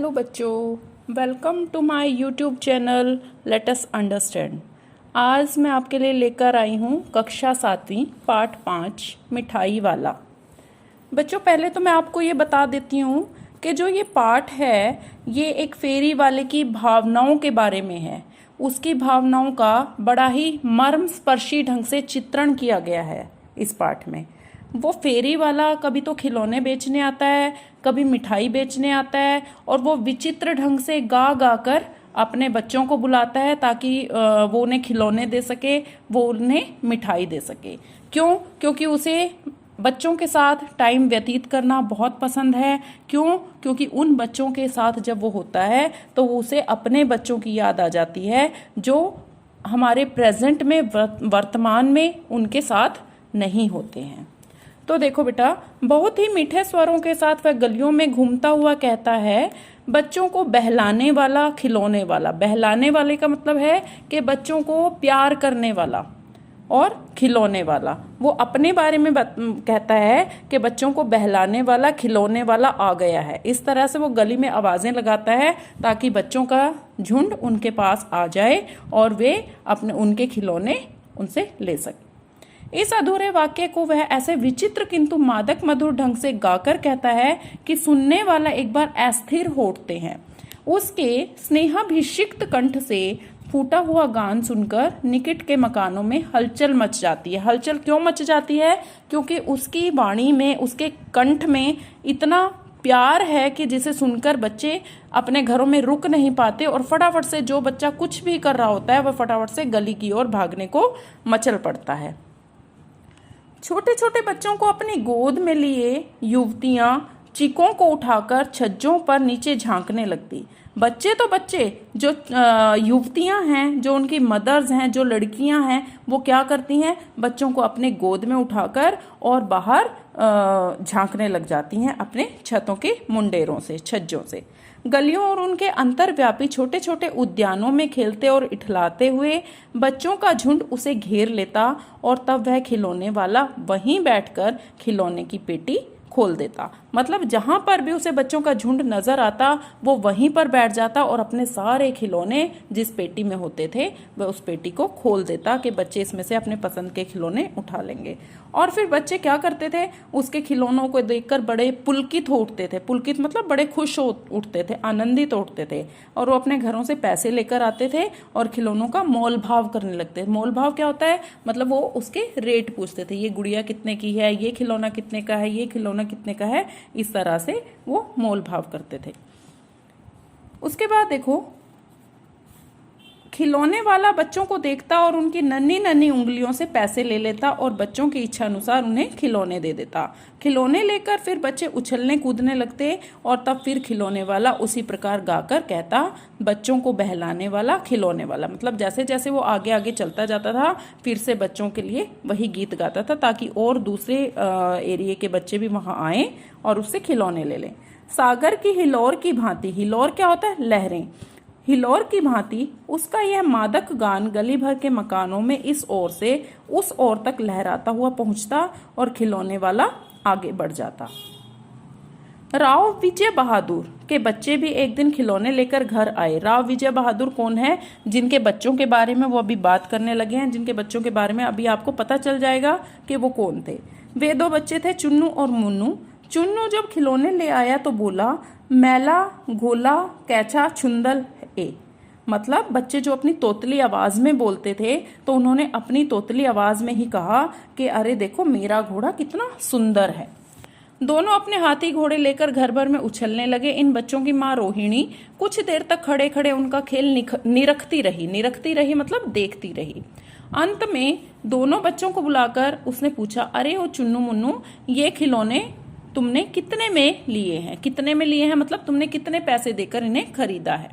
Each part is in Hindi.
हेलो बच्चों, welcome to my YouTube channel let us understand. आज मैं आपके लिए लेकर आई हूँ कक्षा 7वीं पाठ 5 मिठाई वाला। बच्चों, पहले तो मैं आपको ये बता देती हूँ कि जो ये पाठ है ये एक फेरी वाले की भावनाओं के बारे में है। उसकी भावनाओं का बड़ा ही मर्मस्पर्शी ढंग से चित्रण किया गया है इस पाठ में। वो फेरी वाला कभी तो खिलौने बेचने आता है, कभी मिठाई बेचने आता है, और वो विचित्र ढंग से गा गा कर अपने बच्चों को बुलाता है ताकि वो उन्हें खिलौने दे सके, वो उन्हें मिठाई दे सके। क्यों? क्योंकि उसे बच्चों के साथ टाइम व्यतीत करना बहुत पसंद है। क्यों? क्योंकि उन बच्चों के साथ जब वो होता है तो उसे अपने बच्चों की याद आ जाती है जो हमारे प्रेजेंट में वर्तमान में उनके साथ नहीं होते हैं। तो देखो बेटा, बहुत ही मीठे स्वरों के साथ वह गलियों में घूमता हुआ कहता है, बच्चों को बहलाने वाला खिलौने वाला। बहलाने वाले का मतलब है कि बच्चों को प्यार करने वाला, और खिलौने वाला वो अपने बारे में कहता है कि बच्चों को बहलाने वाला खिलौने वाला आ गया है। इस तरह से वो गली में आवाजें लगाता है ताकि बच्चों का झुंड उनके पास आ जाए और वे अपने उनके खिलौने उनसे ले सके। इस अधूरे वाक्य को वह ऐसे विचित्र किंतु मादक मधुर ढंग से गाकर कहता है कि सुनने वाला एक बार अस्थिर हो उठते हैं। उसके स्नेहाभिषिक्त कंठ से फूटा हुआ गान सुनकर निकट के मकानों में हलचल मच जाती है। हलचल क्यों मच जाती है? क्योंकि उसकी वाणी में, उसके कंठ में इतना प्यार है कि जिसे सुनकर बच्चे अपने घरों में रुक नहीं पाते और फटाफट से, जो बच्चा कुछ भी कर रहा होता है वह फटाफट से गली की ओर भागने को मचल पड़ता है। छोटे छोटे बच्चों को अपनी गोद में लिए युवतियां चीकों को उठाकर छज्जों पर नीचे झांकने लगती। बच्चे तो बच्चे, जो युवतियां हैं, जो उनकी मदर्स हैं, जो लड़कियां हैं, वो क्या करती हैं? बच्चों को अपने गोद में उठाकर और बाहर झांकने लग जाती हैं अपने छतों के मुंडेरों से, छज्जों से। गलियों और उनके अंतर्व्यापी छोटे छोटे उद्यानों में खेलते और इठलाते हुए बच्चों का झुंड उसे घेर लेता, और तब वह खिलौने वाला वहीं बैठकर खिलौने की पेटी खोल देता। मतलब जहां पर भी उसे बच्चों का झुंड नजर आता वो वहीं पर बैठ जाता और अपने सारे खिलौने जिस पेटी में होते थे वह उस पेटी को खोल देता कि बच्चे इसमें से अपने पसंद के खिलौने उठा लेंगे। और फिर बच्चे क्या करते थे? उसके खिलौनों को देखकर बड़े पुलकित हो उठते थे। पुलकित मतलब बड़े खुश हो उठते थे, आनंदित उठते थे, और वो अपने घरों से पैसे लेकर आते थे और खिलौनों का मोल भाव करने लगते थे। मोल भाव क्या होता है? मतलब वो उसके रेट पूछते थे, ये गुड़िया कितने की है, ये खिलौना कितने का है, ये खिलौना कितने का है। इस तरह से वो मोल भाव करते थे। उसके बाद देखो, खिलौने वाला बच्चों को देखता और उनकी नन्ही नन्ही उंगलियों से पैसे ले लेता और बच्चों की इच्छा अनुसार उन्हें खिलौने दे देता। खिलौने लेकर फिर बच्चे उछलने कूदने लगते, और तब फिर खिलौने वाला उसी प्रकार गाकर कहता, बच्चों को बहलाने वाला खिलौने वाला। मतलब जैसे जैसे वो आगे आगे चलता जाता था फिर से बच्चों के लिए वही गीत गाता था ताकि और दूसरे एरिया के बच्चे भी वहां आए और उससे खिलौने ले लें। सागर की हिलोर की भांति, हिलोर क्या होता है? लहरें। हिलोर की भांति उसका यह मादक गान गली भर के मकानों में इस ओर से उस ओर तक लहराता हुआ पहुंचता और खिलौने वाला आगे बढ़ जाता। राव विजय बहादुर के बच्चे भी एक दिन खिलौने लेकर घर आए। राव विजय बहादुर कौन है? जिनके बच्चों के बारे में वो अभी बात करने लगे हैं, जिनके बच्चों के बारे में अभी आपको पता चल जाएगा कि वो कौन थे। वे दो बच्चे थे, चुन्नू और मुन्नू। चुन्नू जब खिलौने ले आया तो बोला, मैला गोला कैचा छुंदल ए। मतलब बच्चे जो अपनी तोतली आवाज में बोलते थे तो उन्होंने अपनी तोतली आवाज में ही कहा कि अरे देखो मेरा घोड़ा कितना सुंदर है। दोनों अपने हाथी घोड़े लेकर घर भर में उछलने लगे। इन बच्चों की माँ रोहिणी कुछ देर तक खड़े खड़े उनका खेल निरखती रही मतलब देखती रही। अंत में दोनों बच्चों को बुलाकर उसने पूछा, अरे ओ चुन्नू मुन्नू, ये खिलौने तुमने कितने में लिए हैं? कितने में लिए हैं मतलब तुमने कितने पैसे देकर इन्हें खरीदा है?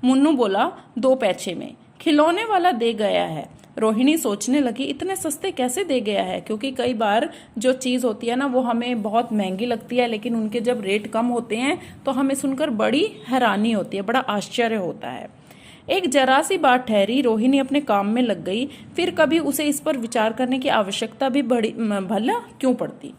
मुन्नू बोला, 2 पैसे में। खिलौने वाला दे गया है। रोहिणी सोचने लगी, इतने सस्ते कैसे दे गया है? क्योंकि कई बार जो चीज होती है ना वो हमें बहुत महंगी लगती है, लेकिन उनके जब रेट कम होते हैं तो हमें सुनकर बड़ी हैरानी होती है, बड़ा आश्चर्य होता है। एक जरा सी बात ठहरी, रोहिणी अपने काम में लग गई। फिर कभी उसे इस पर विचार करने की आवश्यकता भी भला क्यों पड़ती।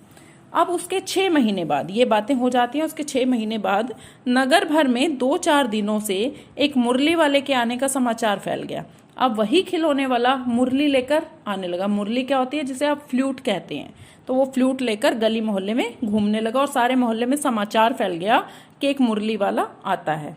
अब उसके 6 महीने बाद ये बातें हो जाती हैं। उसके 6 महीने बाद नगर भर में 2-4 दिनों से एक मुरली वाले के आने का समाचार फैल गया। अब वही खिलौने वाला मुरली लेकर आने लगा। मुरली क्या होती है, जिसे आप फ्लूट कहते हैं। तो वो फ्लूट लेकर गली मोहल्ले में घूमने लगा और सारे मोहल्ले में समाचार फैल गया कि एक मुरली वाला आता है।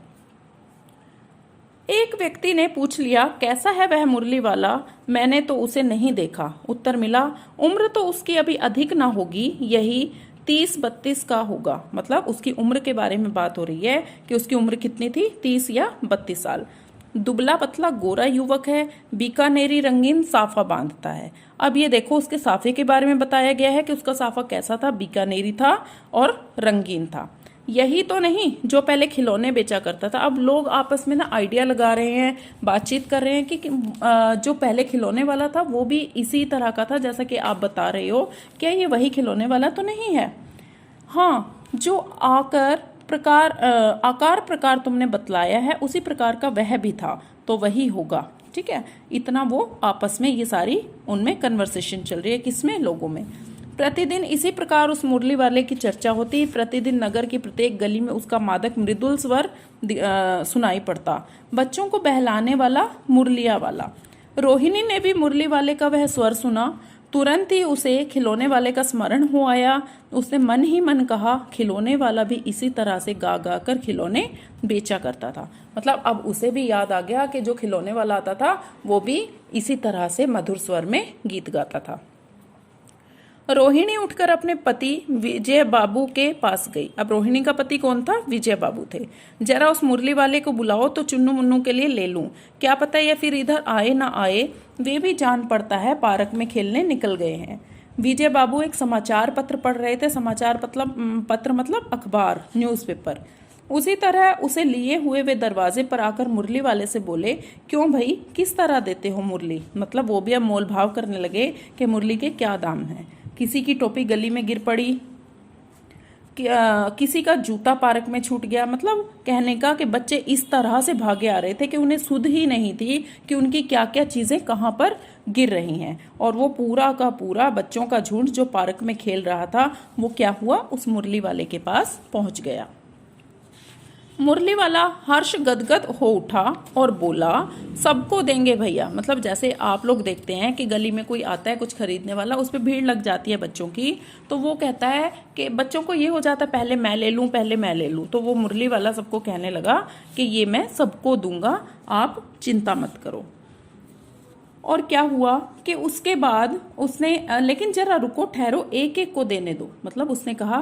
एक व्यक्ति ने पूछ लिया, कैसा है वह मुरली वाला, मैंने तो उसे नहीं देखा। उत्तर मिला, उम्र तो उसकी अभी अधिक ना होगी, यही 30-32 का होगा। मतलब उसकी उम्र के बारे में बात हो रही है कि उसकी उम्र कितनी थी, 30 या 32 साल। दुबला पतला गोरा युवक है, बीकानेरी रंगीन साफा बांधता है। अब ये देखो, उसके साफे के बारे में बताया गया है कि उसका साफा कैसा था, बीकानेरी था और रंगीन था। यही तो नहीं जो पहले खिलौने बेचा करता था। अब लोग आपस में ना आइडिया लगा रहे हैं, बातचीत कर रहे हैं कि जो पहले खिलौने वाला था वो भी इसी तरह का था जैसा कि आप बता रहे हो। क्या ये वही खिलौने वाला तो नहीं है? हाँ, जो आकार प्रकार तुमने बतलाया है उसी प्रकार का वह भी था, तो वही होगा। ठीक है, इतना वो आपस में ये सारी उनमें कन्वर्सेशन चल रही है। किसमें? लोगों में। प्रतिदिन इसी प्रकार उस मुरली वाले की चर्चा होती। प्रतिदिन नगर की प्रत्येक गली में उसका मादक मृदुल स्वर सुनाई पड़ता। बच्चों को बहलाने वाला मुरलिया वाला। रोहिणी ने भी मुरली वाले का वह स्वर सुना। तुरंत ही उसे खिलौने वाले का स्मरण हो आया। उसने मन ही मन कहा, खिलौने वाला भी इसी तरह से गा गा कर खिलौने बेचा करता था। मतलब अब उसे भी याद आ गया कि जो खिलौने वाला आता था वो भी इसी तरह से मधुर स्वर में गीत गाता था। रोहिणी उठकर अपने पति विजय बाबू के पास गई। अब रोहिणी का पति कौन था? विजय बाबू थे। जरा उस मुरली वाले को बुलाओ तो चुन्नू मुन्नू के लिए ले लूं, क्या पता ये फिर इधर आए ना आए, वे भी जान पड़ता है पार्क में खेलने निकल गए हैं। विजय बाबू एक समाचार पत्र पढ़ रहे थे। समाचार पत्र मतलब अखबार, न्यूज़पेपर। उसी तरह उसे लिए हुए वे दरवाजे पर आकर मुरली वाले से बोले, क्यों भाई, किस तरह देते हो मुरली? मतलब वो भी अब मोल भाव करने लगे कि मुरली के क्या दाम है। किसी की टोपी गली में गिर पड़ी, किसी का जूता पार्क में छूट गया। मतलब कहने का कि बच्चे इस तरह से भागे आ रहे थे कि उन्हें सुध ही नहीं थी कि उनकी क्या क्या चीजें कहाँ पर गिर रही हैं। और वो पूरा का पूरा बच्चों का झुंड जो पार्क में खेल रहा था वो क्या हुआ, उस मुरली वाले के पास पहुंच गया। मुरली वाला हर्ष गदगद हो उठा और बोला, सबको देंगे भैया। मतलब जैसे आप लोग देखते हैं कि गली में कोई आता है कुछ खरीदने वाला, उस पर भीड़ लग जाती है बच्चों की, तो वो कहता है कि बच्चों को ये हो जाता है पहले मैं ले लूं, पहले मैं ले लूं। तो वो मुरली वाला सबको कहने लगा कि ये मैं सबको दूंगा, आप चिंता मत करो। और क्या हुआ कि उसके बाद उसने, लेकिन जरा रुको ठहरो, एक एक को देने दो। मतलब उसने कहा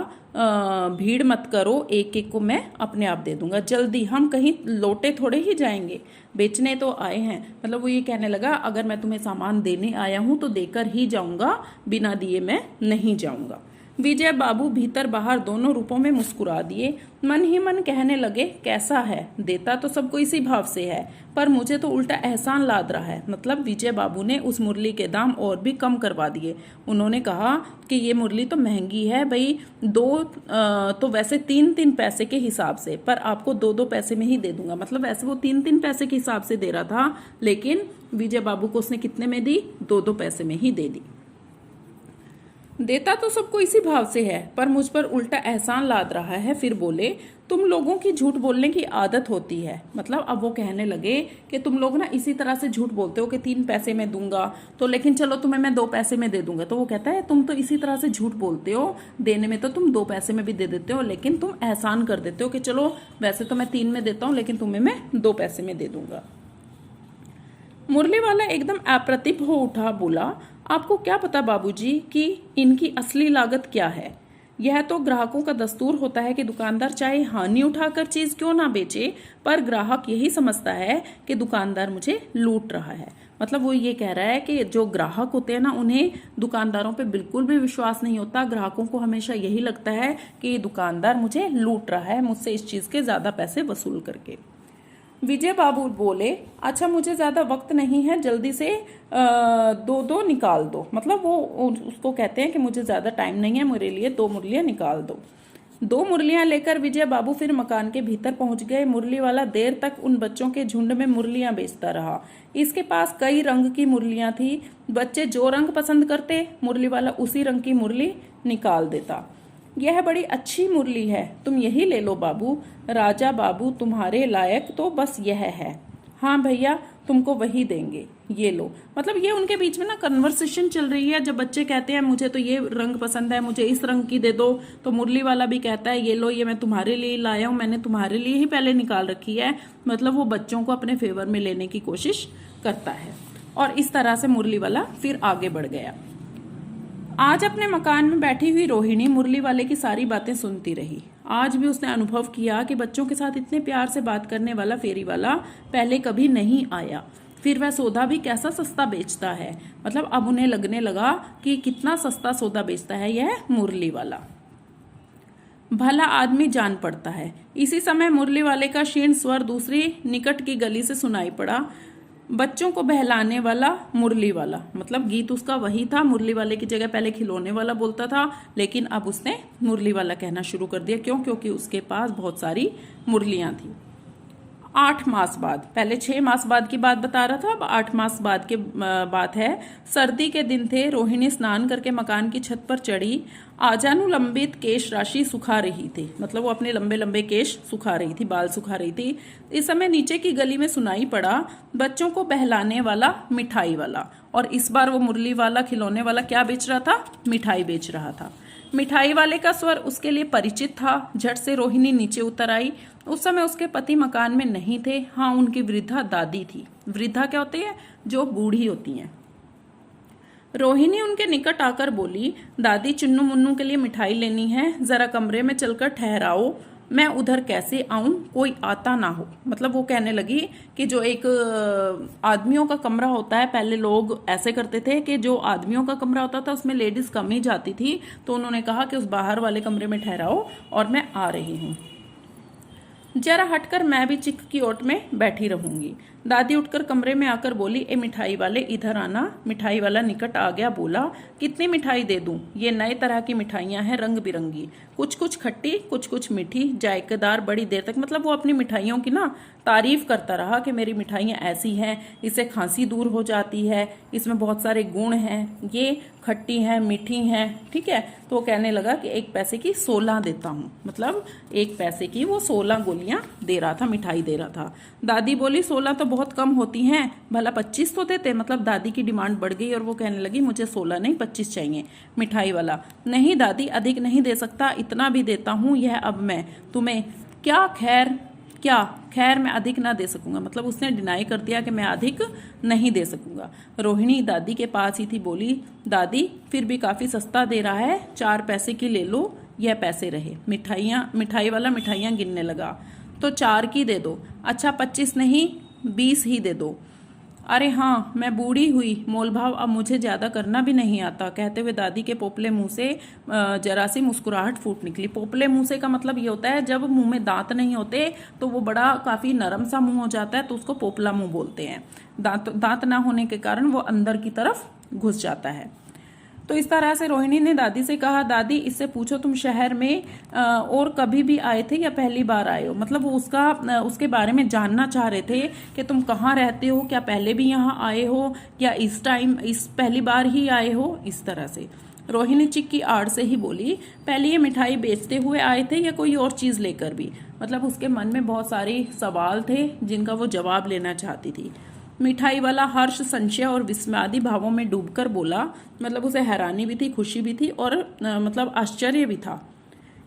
भीड़ मत करो, एक एक को मैं अपने आप दे दूंगा, जल्दी, हम कहीं लौटे थोड़े ही जाएंगे, बेचने तो आए हैं। मतलब वो ये कहने लगा, अगर मैं तुम्हें सामान देने आया हूं तो देकर ही जाऊंगा, बिना दिए मैं नहीं जाऊंगा। विजय बाबू भीतर बाहर दोनों रूपों में मुस्कुरा दिए। मन ही मन कहने लगे, कैसा है, देता तो सबको इसी भाव से है, पर मुझे तो उल्टा एहसान लाद रहा है। मतलब विजय बाबू ने उस मुरली के दाम और भी कम करवा दिए। उन्होंने कहा कि ये मुरली तो महंगी है भाई, तो वैसे 3-3 पैसे के हिसाब से, पर आपको 2-2 पैसे में ही दे दूंगा। मतलब वैसे वो 3-3 पैसे के हिसाब से दे रहा था, लेकिन विजय बाबू को उसने कितने में दी, 2-2 पैसे में ही दे दी। देता तो सबको इसी भाव से है, पर मुझ पर उल्टा एहसान लाद रहा है। फिर बोले, तुम लोगों की झूठ बोलने की आदत होती है। मतलब अब वो कहने लगे कि तुम लोग ना इसी तरह से झूठ बोलते हो कि 3 पैसे में दूंगा, तो लेकिन चलो तुम्हें मैं 2 पैसे में दे दूंगा। तो वो कहता है, तुम तो इसी तरह से झूठ बोलते हो, देने में तो तुम 2 पैसे में भी दे देते हो, लेकिन तुम एहसान कर देते हो कि चलो वैसे तो मैं 3 में देता हूँ, लेकिन तुम्हें मैं 2 पैसे में दे दूंगा। मुरली वाला एकदम अप्रतिभ हो उठा, बोला, आपको क्या पता बाबूजी कि इनकी असली लागत क्या है? यह तो ग्राहकों का दस्तूर होता है कि दुकानदार चाहे हानि उठाकर चीज क्यों ना बेचे, पर ग्राहक यही समझता है कि दुकानदार मुझे लूट रहा है। मतलब वो ये कह रहा है कि जो ग्राहक होते हैं ना, उन्हें दुकानदारों पे बिल्कुल भी विश्वास नहीं होता। ग्राहकों को हमेशा यही लगता है कि ये दुकानदार मुझे लूट रहा है, मुझसे इस चीज के ज्यादा पैसे वसूल करके। विजय बाबू बोले, अच्छा मुझे ज्यादा वक्त नहीं है, जल्दी से 2-2 निकाल दो। मतलब वो उसको कहते हैं कि मुझे ज्यादा टाइम नहीं है, मेरे लिए 2 मुरलियां निकाल दो। 2 मुरलियां लेकर विजय बाबू फिर मकान के भीतर पहुंच गए। मुरली वाला देर तक उन बच्चों के झुंड में मुरलियां बेचता रहा। इसके पास कई रंग की मुरलियां थी। बच्चे जो रंग पसंद करते, मुरली वाला उसी रंग की मुरली निकाल देता। यह बड़ी अच्छी मुरली है, तुम यही ले लो बाबू। राजा बाबू तुम्हारे लायक तो बस यह है। हाँ भैया तुमको वही देंगे, ये लो। मतलब ये उनके बीच में ना कन्वर्सेशन चल रही है। जब बच्चे कहते हैं मुझे तो ये रंग पसंद है, मुझे इस रंग की दे दो, तो मुरली वाला भी कहता है ये लो, ये मैं तुम्हारे लिए लाया हूँ, मैंने तुम्हारे लिए ही पहले निकाल रखी है। मतलब वो बच्चों को अपने फेवर में लेने की कोशिश करता है। और इस तरह से मुरली वाला फिर आगे बढ़ गया। आज अपने मकान में बैठी हुई रोहिणी मुरली वाले की सारी बातें सुनती रही। आज भी उसने अनुभव किया कि बच्चों के साथ इतने प्यार से बात करने वाला फेरी वाला पहले कभी नहीं आया। फिर वह सौदा भी कैसा सस्ता बेचता है। मतलब अब उन्हें लगने लगा कि कितना सस्ता सौदा बेचता है यह मुरली वाला। भला आदमी जान पड़ता है। इसी समय मुरली वाले का क्षीण स्वर दूसरी निकट की गली से सुनाई पड़ा। बच्चों को बहलाने वाला मुरली वाला। मतलब गीत उसका वही था, मुरली वाले की जगह पहले खिलौने वाला बोलता था, लेकिन अब उसने मुरली वाला कहना शुरू कर दिया। क्यों? क्योंकि उसके पास बहुत सारी मुरलियां थी। 8 मास बाद, पहले 6 मास बाद की बात बता रहा था, अब 8 मास बाद के बात है। सर्दी के दिन थे। रोहिणी स्नान करके मकान की छत पर चढ़ी। आजानुलंबित केश राशि सुखा रही थी। मतलब वो अपने लंबे लंबे केश सुखा रही थी, बाल सुखा रही थी। इस समय नीचे की गली में सुनाई पड़ा बच्चों को बहलाने वाला मिठाई वाला। और इस बार वो मुरली वाला खिलौने वाला क्या बेच रहा था? मिठाई बेच रहा था। मिठाई वाले का स्वर उसके लिए परिचित था। झट से रोहिणी नीचे उतर आई। उस समय उसके पति मकान में नहीं थे। हाँ, उनकी वृद्धा दादी थी। वृद्धा क्या होती है? जो बूढ़ी होती हैं। रोहिणी उनके निकट आकर बोली, दादी चुन्नू मुन्नू के लिए मिठाई लेनी है, जरा कमरे में चलकर ठहराओ, मैं उधर कैसे आऊं, कोई आता ना हो। मतलब वो कहने लगी कि जो एक आदमियों का कमरा होता है, पहले लोग ऐसे करते थे कि जो आदमियों का कमरा होता था उसमें लेडीज कम ही जाती थी, तो उन्होंने कहा कि उस बाहर वाले कमरे में ठहराओ और मैं आ रही हूँ। जरा हटकर मैं भी चिक की ओट में बैठी रहूंगी। दादी उठकर कमरे में आकर बोली, ए मिठाई वाले इधर आना। मिठाई वाला निकट आ गया। बोला, कितनी मिठाई दे दूं? ये नए तरह की मिठाइयां हैं, रंग बिरंगी, कुछ कुछ खट्टी, कुछ कुछ मीठी, जायकेदार। बड़ी देर तक मतलब वो अपनी मिठाइयों की ना तारीफ करता रहा कि मेरी मिठाइयाँ ऐसी हैं, इससे खांसी दूर हो जाती है, इसमें बहुत सारे गुण हैं, ये खट्टी हैं, मीठी हैं, ठीक है। तो वो कहने लगा कि 1 पैसे की 16 देता हूँ। मतलब 1 पैसे की वो 16 गोलियां दे रहा था, मिठाई दे रहा था। दादी बोली, 16 तो बहुत कम होती हैं, भला 25 तो देते। मतलब दादी की डिमांड बढ़ गई और वो कहने लगी, मुझे 16 नहीं 25 चाहिए। मिठाई वाला, नहीं दादी अधिक नहीं दे सकता, इतना भी देता हूँ, यह अब मैं तुम्हें क्या खैर मैं अधिक ना दे सकूंगा। मतलब उसने डिनाई कर दिया कि मैं अधिक नहीं दे सकूंगा। रोहिणी दादी के पास ही थी। बोली, दादी फिर भी काफी सस्ता दे रहा है, 4 पैसे की ले लो, यह पैसे रहे। मिठाई वाला मिठाइयाँ गिनने लगा। तो 4 की दे दो। अच्छा 25 नहीं 20 ही दे दो। अरे हाँ, मैं बूढ़ी हुई, मोलभाव अब मुझे ज्यादा करना भी नहीं आता। कहते हुए दादी के पोपले मुंह से जरा सी मुस्कुराहट फूट निकली। पोपले मुंह से का मतलब ये होता है जब मुंह में दांत नहीं होते तो वो बड़ा काफी नरम सा मुंह हो जाता है, तो उसको पोपला मुंह बोलते हैं। दांत ना होने के कारण वो अंदर की तरफ घुस जाता है। तो इस तरह से रोहिणी ने दादी से कहा, दादी इससे पूछो तुम शहर में और कभी भी आए थे या पहली बार आए हो? मतलब वो उसके बारे में जानना चाह रहे थे कि तुम कहाँ रहते हो, क्या पहले भी यहाँ आए हो या इस पहली बार ही आए हो। इस तरह से रोहिणी चिक की आड़ से ही बोली, पहले ये मिठाई बेचते हुए आए थे या कोई और चीज लेकर भी? मतलब उसके मन में बहुत सारे सवाल थे जिनका वो जवाब लेना चाहती थी। मिठाई वाला हर्ष, संशय और विस्मयादि भावों में डूबकर बोला। मतलब उसे हैरानी भी थी, खुशी भी थी और मतलब आश्चर्य भी था।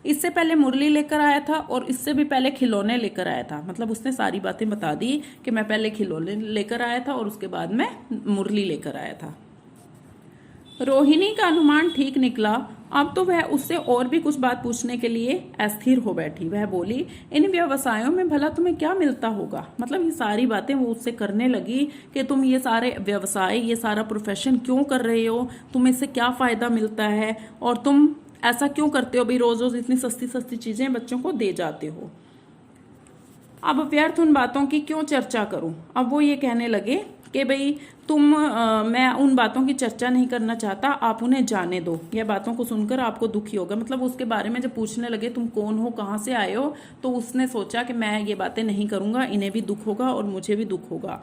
इससे पहले मुरली लेकर आया था और इससे भी पहले खिलौने लेकर आया था। मतलब उसने सारी बातें बता दी कि मैं पहले खिलौने लेकर आया था और उसके बाद मैं मुरली लेकर आया था। रोहिणी का अनुमान ठीक निकला। अब तो वह उससे और भी कुछ बात पूछने के लिए अस्थिर हो बैठी। वह बोली, इन व्यवसायों में भला तुम्हें क्या मिलता होगा? मतलब ये सारी बातें वो उससे करने लगी कि तुम ये सारे व्यवसाय, ये सारा प्रोफेशन क्यों कर रहे हो, तुम्हें इससे क्या फायदा मिलता है और तुम ऐसा क्यों करते हो भी, रोज रोज इतनी सस्ती सस्ती चीजें बच्चों को दे जाते हो। अब व्यर्थ उन बातों की क्यों चर्चा करूं। अब वो ये कहने लगे कि भाई मैं उन बातों की चर्चा नहीं करना चाहता, आप उन्हें जाने दो। यह बातों को सुनकर आपको दुखी होगा। मतलब उसके बारे में जब पूछने लगे तुम कौन हो, कहाँ से आए हो, तो उसने सोचा कि मैं ये बातें नहीं करूंगा, इन्हें भी दुख होगा और मुझे भी दुख होगा।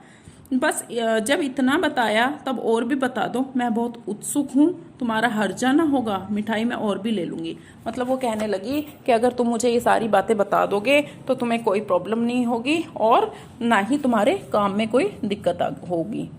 बस जब इतना बताया तब और भी बता दो, मैं बहुत उत्सुक हूँ, तुम्हारा हर्जा ना होगा, मिठाई मैं और भी ले लूँगी। मतलब वो कहने लगी कि अगर तुम मुझे ये सारी बातें बता दोगे तो तुम्हें कोई प्रॉब्लम नहीं होगी और ना ही तुम्हारे काम में कोई दिक्कत होगी।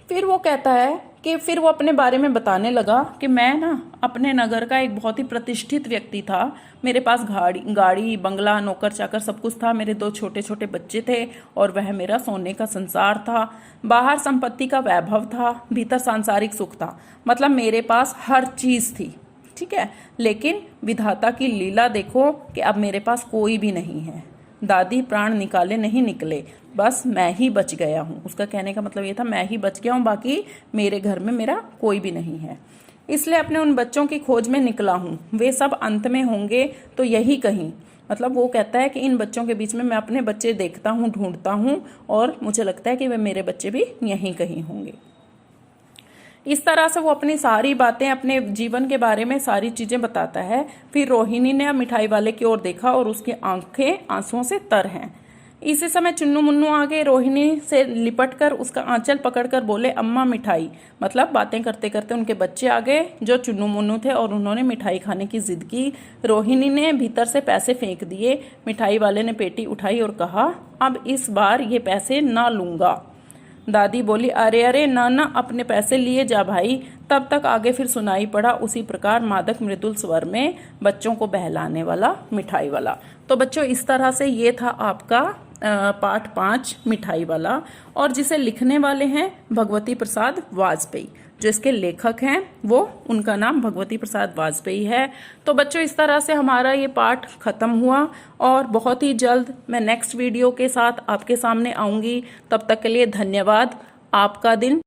फिर वो कहता है कि फिर वो अपने बारे में बताने लगा कि मैं ना अपने नगर का एक बहुत ही प्रतिष्ठित व्यक्ति था। मेरे पास गाड़ी बंगला नौकर चाकर सब कुछ था। मेरे 2 छोटे छोटे बच्चे थे और वह मेरा सोने का संसार था। बाहर संपत्ति का वैभव था, भीतर सांसारिक सुख था। मतलब मेरे पास हर चीज थी, ठीक है। लेकिन विधाता की लीला देखो कि अब मेरे पास कोई भी नहीं है। दादी प्राण निकाले नहीं निकले, बस मैं ही बच गया हूँ। उसका कहने का मतलब ये था मैं ही बच गया हूँ, बाकी मेरे घर में मेरा कोई भी नहीं है। इसलिए अपने उन बच्चों की खोज में निकला हूँ। वे सब अंत में होंगे तो यही कहीं। मतलब वो कहता है कि इन बच्चों के बीच में मैं अपने बच्चे देखता हूँ, ढूंढता हूँ और मुझे लगता है कि वे मेरे बच्चे भी यहीं कहीं होंगे। इस तरह से वो अपनी सारी बातें, अपने जीवन के बारे में सारी चीजें बताता है। फिर रोहिणी ने मिठाई वाले की ओर देखा और उसकी आंखें आंसुओं से तर हैं। इसी समय चुन्नू मुन्नू आ गए, रोहिणी से लिपट कर उसका आंचल पकड़कर बोले, अम्मा मिठाई। मतलब बातें करते करते उनके बच्चे आ गए जो चुन्नू मुन्नू थे और उन्होंने मिठाई खाने की जिद की। रोहिणी ने भीतर से पैसे फेंक दिए। मिठाई वाले ने पेटी उठाई और कहा, अब इस बार ये पैसे ना लूंगा। दादी बोली, अरे अरे ना ना, अपने पैसे लिए जा भाई। तब तक आगे फिर सुनाई पड़ा उसी प्रकार मादक मृदुल स्वर में बच्चों को बहलाने वाला मिठाई वाला। तो बच्चों इस तरह से ये था आपका पाठ 5 मिठाई वाला, और जिसे लिखने वाले हैं भगवती प्रसाद वाजपेयी। जो इसके लेखक हैं वो, उनका नाम भगवती प्रसाद वाजपेयी है। तो बच्चों इस तरह से हमारा ये पाठ खत्म हुआ और बहुत ही जल्द मैं नेक्स्ट वीडियो के साथ आपके सामने आऊंगी। तब तक के लिए धन्यवाद। आपका दिन